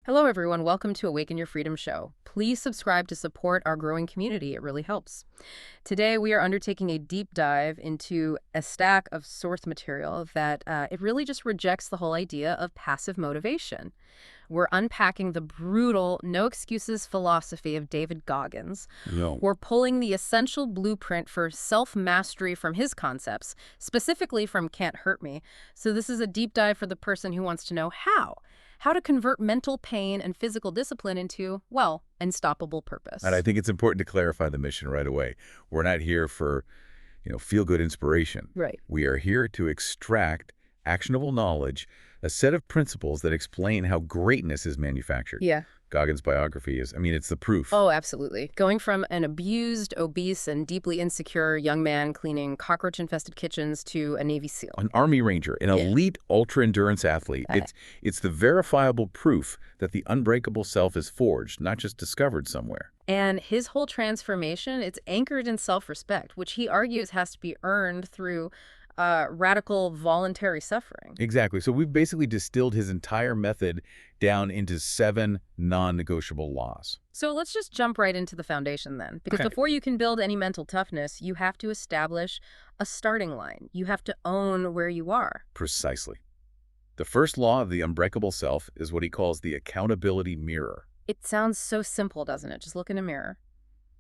Hello, everyone. Welcome to Awaken Your Freedom Show. Please subscribe to support our growing community. It really helps. Today, we are undertaking a deep dive into a stack of source material that it really just rejects the whole idea of passive motivation. We're unpacking the brutal, no excuses philosophy of David Goggins. No. We're pulling the essential blueprint for self-mastery from his concepts, specifically from Can't Hurt Me. So this is a deep dive for the person who wants to know how to convert mental pain and physical discipline into, well, unstoppable purpose. And I think it's important to clarify the mission right away. We're not here for, feel-good inspiration. Right. We are here to extract actionable knowledge, a set of principles that explain how greatness is manufactured. Yeah. Goggins' biography it's the proof. Oh, absolutely. Going from an abused, obese, and deeply insecure young man cleaning cockroach-infested kitchens to a Navy SEAL. An Army Ranger, an elite ultra-endurance athlete. It's the verifiable proof that the unbreakable self is forged, not just discovered somewhere. And his whole transformation, it's anchored in self-respect, which he argues has to be earned through radical voluntary suffering. Exactly. So we've basically distilled his entire method down into 7 non-negotiable laws. So let's just jump right into the foundation then. Because Okay. before you can build any mental toughness, you have to establish a starting line. You have to own where you are. Precisely. The first law of the unbreakable self is what he calls the accountability mirror. It sounds so simple, doesn't it? Just look in a mirror.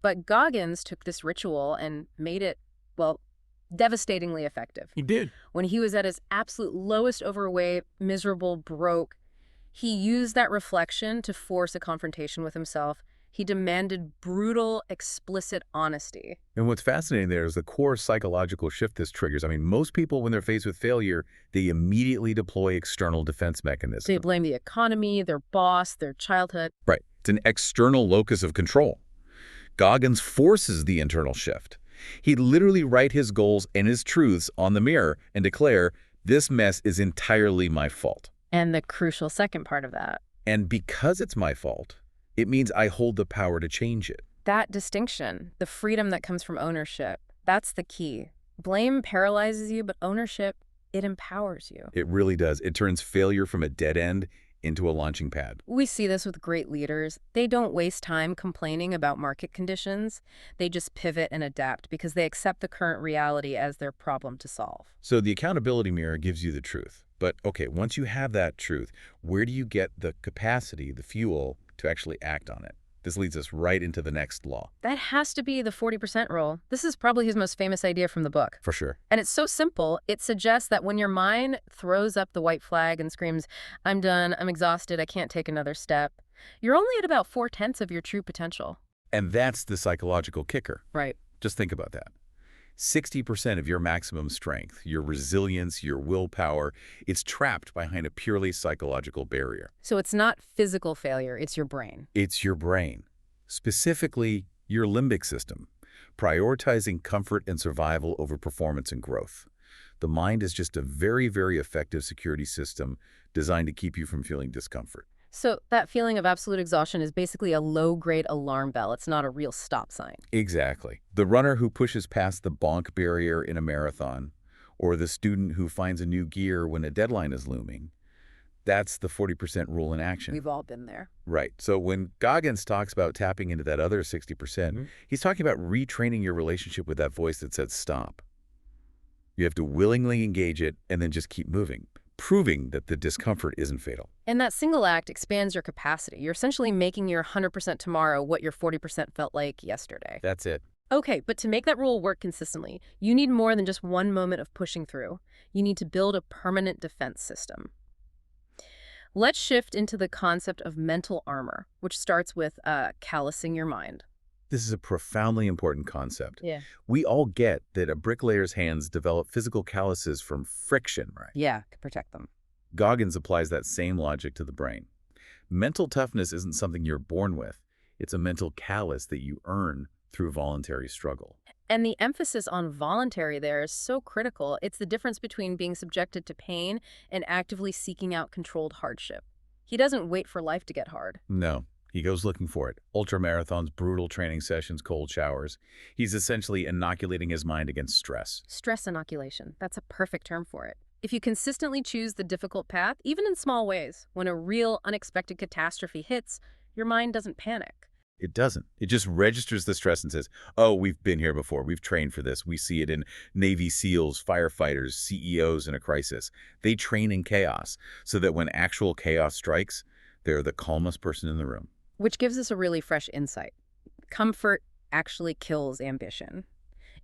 But Goggins took this ritual and made it, well, devastatingly effective. He did. When he was at his absolute lowest overweight, miserable, broke, he used that reflection to force a confrontation with himself. He demanded brutal, explicit honesty. And what's fascinating there is the core psychological shift this triggers. Most people, when they're faced with failure, they immediately deploy external defense mechanisms. They blame the economy, their boss, their childhood. Right. It's an external locus of control. Goggins forces the internal shift. He'd literally write his goals and his truths on the mirror and declare, this mess is entirely my fault. And the crucial second part of that. And because it's my fault, it means I hold the power to change it. That distinction, the freedom that comes from ownership, that's the key. Blame paralyzes you, but ownership, it empowers you. It really does. It turns failure from a dead end into a launching pad. We see this with great leaders. They don't waste time complaining about market conditions. They just pivot and adapt because they accept the current reality as their problem to solve. So the accountability mirror gives you the truth. But okay, once you have that truth, where do you get the capacity, the fuel, to actually act on it? This leads us right into the next law. That has to be the 40% rule. This is probably his most famous idea from the book. For sure. And it's so simple, it suggests that when your mind throws up the white flag and screams, I'm done, I'm exhausted, I can't take another step, you're only at about 4/10 of your true potential. And that's the psychological kicker. Right. Just think about that. 60% of your maximum strength, your resilience, your willpower, it's trapped behind a purely psychological barrier. So it's not physical failure, it's your brain. It's your brain, specifically your limbic system, prioritizing comfort and survival over performance and growth. The mind is just a very, very effective security system designed to keep you from feeling discomfort. So that feeling of absolute exhaustion is basically a low-grade alarm bell. It's not a real stop sign. Exactly. The runner who pushes past the bonk barrier in a marathon, or the student who finds a new gear when a deadline is looming, that's the 40% rule in action. We've all been there. Right. So when Goggins talks about tapping into that other 60%, he's talking about retraining your relationship with that voice that says stop. You have to willingly engage it and then just keep moving, proving that the discomfort isn't fatal. And that single act expands your capacity. You're essentially making your 100% tomorrow what your 40% felt like yesterday. That's it. Okay, but to make that rule work consistently, you need more than just one moment of pushing through. You need to build a permanent defense system. Let's shift into the concept of mental armor, which starts with callousing your mind. This is a profoundly important concept. Yeah. We all get that a bricklayer's hands develop physical calluses from friction, right? Yeah, to protect them. Goggins applies that same logic to the brain. Mental toughness isn't something you're born with. It's a mental callus that you earn through voluntary struggle. And the emphasis on voluntary there is so critical. It's the difference between being subjected to pain and actively seeking out controlled hardship. He doesn't wait for life to get hard. No. He goes looking for it. Ultramarathons, brutal training sessions, cold showers. He's essentially inoculating his mind against stress. Stress inoculation. That's a perfect term for it. If you consistently choose the difficult path, even in small ways, when a real unexpected catastrophe hits, your mind doesn't panic. It doesn't. It just registers the stress and says, oh, we've been here before. We've trained for this. We see it in Navy SEALs, firefighters, CEOs in a crisis. They train in chaos so that when actual chaos strikes, they're the calmest person in the room. Which gives us a really fresh insight. Comfort actually kills ambition.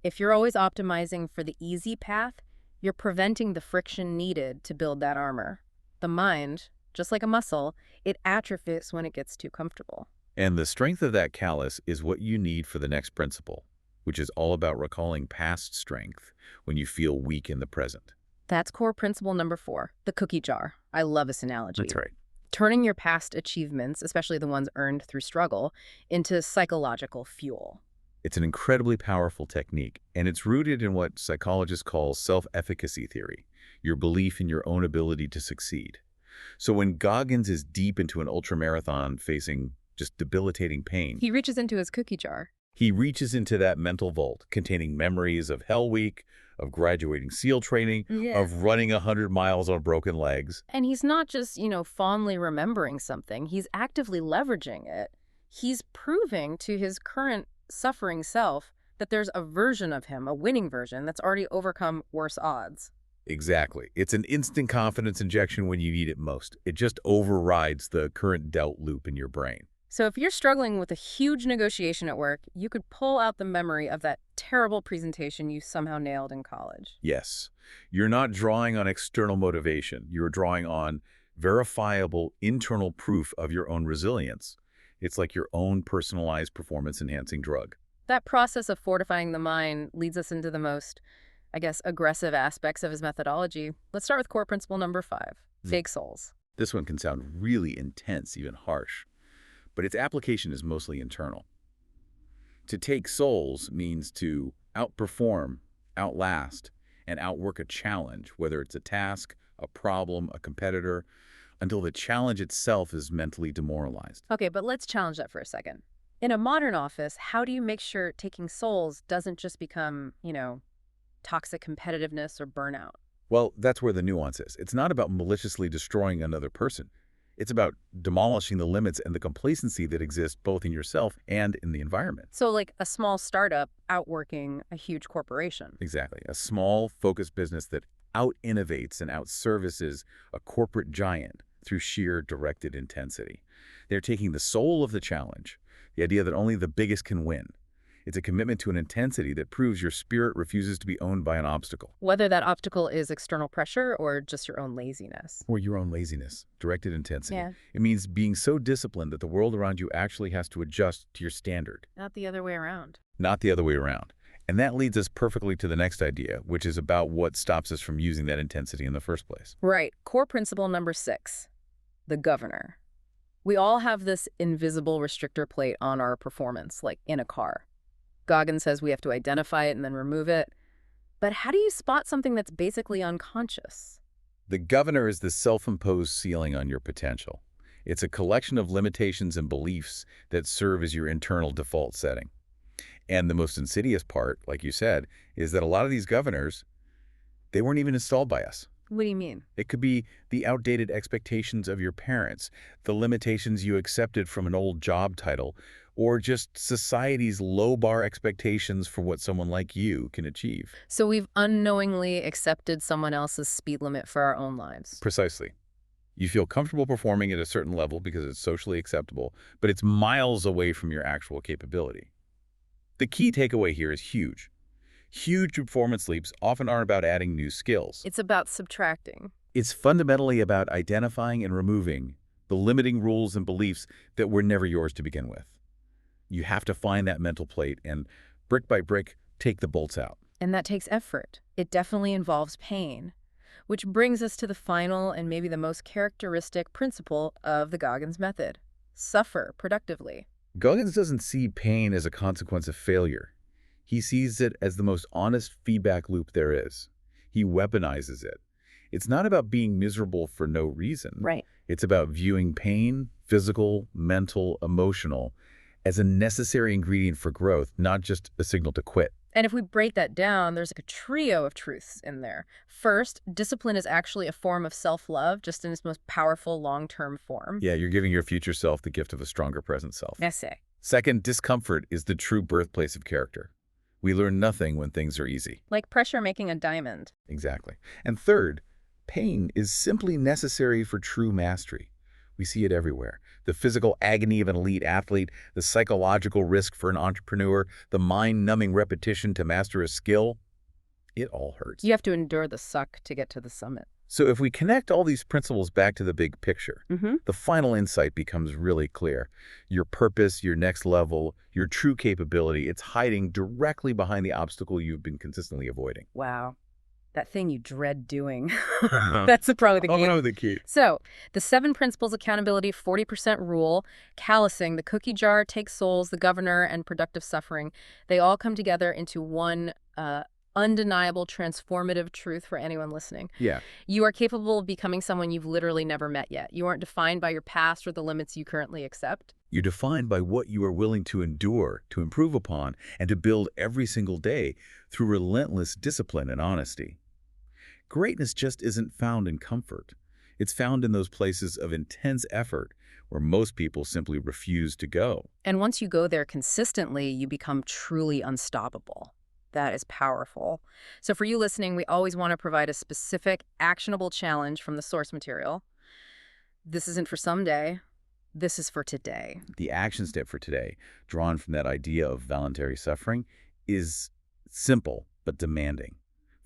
If you're always optimizing for the easy path, you're preventing the friction needed to build that armor. The mind, just like a muscle, it atrophies when it gets too comfortable. And the strength of that callus is what you need for the next principle, which is all about recalling past strength when you feel weak in the present. That's core principle number 4, the cookie jar. I love this analogy. That's right. Turning your past achievements, especially the ones earned through struggle, into psychological fuel. It's an incredibly powerful technique, and it's rooted in what psychologists call self-efficacy theory, your belief in your own ability to succeed. So when Goggins is deep into an ultramarathon facing just debilitating pain, He reaches into his cookie jar. he reaches into that mental vault containing memories of Hell Week, of graduating SEAL training, of running 100 miles on broken legs. And he's not just, fondly remembering something. He's actively leveraging it. He's proving to his current suffering self that there's a version of him, a winning version, that's already overcome worse odds. Exactly. It's an instant confidence injection when you need it most. It just overrides the current doubt loop in your brain. So if you're struggling with a huge negotiation at work, you could pull out the memory of that terrible presentation you somehow nailed in college. Yes. You're not drawing on external motivation. You're drawing on verifiable internal proof of your own resilience. It's like your own personalized performance-enhancing drug. That process of fortifying the mind leads us into the most, aggressive aspects of his methodology. Let's start with core principle number 5, fake souls. This one can sound really intense, even harsh, but its application is mostly internal. To take souls means to outperform, outlast, and outwork a challenge, whether it's a task, a problem, a competitor, until the challenge itself is mentally demoralized. Okay, but let's challenge that for a second. In a modern office, how do you make sure taking souls doesn't just become, toxic competitiveness or burnout? Well, that's where the nuance is. It's not about maliciously destroying another person. It's about demolishing the limits and the complacency that exists both in yourself and in the environment. So like a small startup outworking a huge corporation. Exactly. A small, focused business that out-innovates and out-services a corporate giant through sheer directed intensity. They're taking the soul of the challenge, the idea that only the biggest can win. It's a commitment to an intensity that proves your spirit refuses to be owned by an obstacle. Whether that obstacle is external pressure or just your own laziness. Or your own laziness, directed intensity. Yeah. It means being so disciplined that the world around you actually has to adjust to your standard. Not the other way around. Not the other way around. And that leads us perfectly to the next idea, which is about what stops us from using that intensity in the first place. Right. Core principle number 6, the governor. We all have this invisible restrictor plate on our performance, like in a car. Goggins says we have to identify it and then remove it. But how do you spot something that's basically unconscious? The governor is the self-imposed ceiling on your potential. It's a collection of limitations and beliefs that serve as your internal default setting. And the most insidious part, like you said, is that a lot of these governors, they weren't even installed by us. What do you mean? It could be the outdated expectations of your parents, the limitations you accepted from an old job title, or just society's low-bar expectations for what someone like you can achieve. So we've unknowingly accepted someone else's speed limit for our own lives. Precisely. You feel comfortable performing at a certain level because it's socially acceptable, but it's miles away from your actual capability. The key takeaway here is huge. Huge performance leaps often aren't about adding new skills. It's about subtracting. It's fundamentally about identifying and removing the limiting rules and beliefs that were never yours to begin with. You have to find that mental plate and, brick by brick, take the bolts out. And that takes effort. It definitely involves pain. Which brings us to the final and maybe the most characteristic principle of the Goggins method. Suffer productively. Goggins doesn't see pain as a consequence of failure. He sees it as the most honest feedback loop there is. He weaponizes it. It's not about being miserable for no reason. Right. It's about viewing pain, physical, mental, emotional, as a necessary ingredient for growth, not just a signal to quit. And if we break that down, there's like a trio of truths in there. First, discipline is actually a form of self-love, just in its most powerful long-term form. Yeah, you're giving your future self the gift of a stronger present self. Essay. Second, discomfort is the true birthplace of character. We learn nothing when things are easy. Like pressure making a diamond. Exactly. And third, pain is simply necessary for true mastery. We see it everywhere. The physical agony of an elite athlete, the psychological risk for an entrepreneur, the mind-numbing repetition to master a skill. It all hurts. You have to endure the suck to get to the summit. So if we connect all these principles back to the big picture, the final insight becomes really clear. Your purpose, your next level, your true capability, it's hiding directly behind the obstacle you've been consistently avoiding. Wow. That thing you dread doing. That's probably the key. Oh, no, the key. So, the 7 principles: accountability, 40% rule, callousing, the cookie jar, take souls, the governor, and productive suffering. They all come together into one undeniable, transformative truth for anyone listening. Yeah. You are capable of becoming someone you've literally never met yet. You aren't defined by your past or the limits you currently accept. You're defined by what you are willing to endure, to improve upon, and to build every single day through relentless discipline and honesty. Greatness just isn't found in comfort. It's found in those places of intense effort where most people simply refuse to go. And once you go there consistently, you become truly unstoppable. That is powerful. So for you listening, we always want to provide a specific, actionable challenge from the source material. This isn't for someday. This is for today. The action step for today, drawn from that idea of voluntary suffering, is simple but demanding.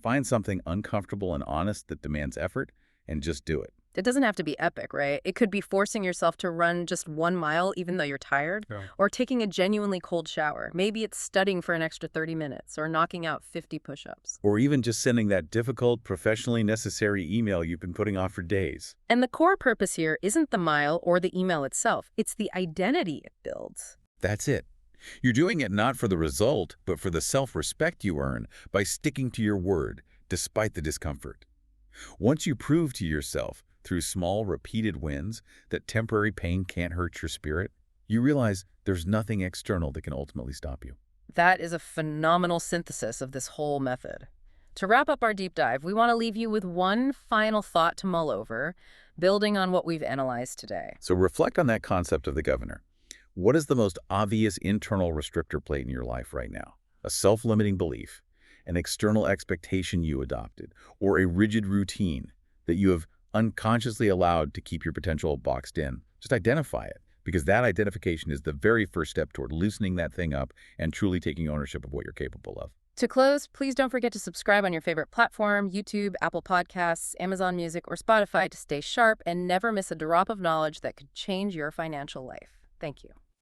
Find something uncomfortable and honest that demands effort, and just do it. It doesn't have to be epic, right? It could be forcing yourself to run just 1 mile even though you're tired, or taking a genuinely cold shower. Maybe it's studying for an extra 30 minutes, or knocking out 50 push-ups. Or even just sending that difficult, professionally necessary email you've been putting off for days. And the core purpose here isn't the mile or the email itself. It's the identity it builds. That's it. You're doing it not for the result, but for the self-respect you earn by sticking to your word, despite the discomfort. Once you prove to yourself, through small, repeated wins, that temporary pain can't hurt your spirit, you realize there's nothing external that can ultimately stop you. That is a phenomenal synthesis of this whole method. To wrap up our deep dive, we want to leave you with one final thought to mull over, building on what we've analyzed today. So reflect on that concept of the governor. What is the most obvious internal restrictor plate in your life right now? A self-limiting belief, an external expectation you adopted, or a rigid routine that you have unconsciously allowed to keep your potential boxed in? Just identify it, because that identification is the very first step toward loosening that thing up and truly taking ownership of what you're capable of. To close, please don't forget to subscribe on your favorite platform: YouTube, Apple Podcasts, Amazon Music, or Spotify, to stay sharp and never miss a drop of knowledge that could change your financial life. Thank you.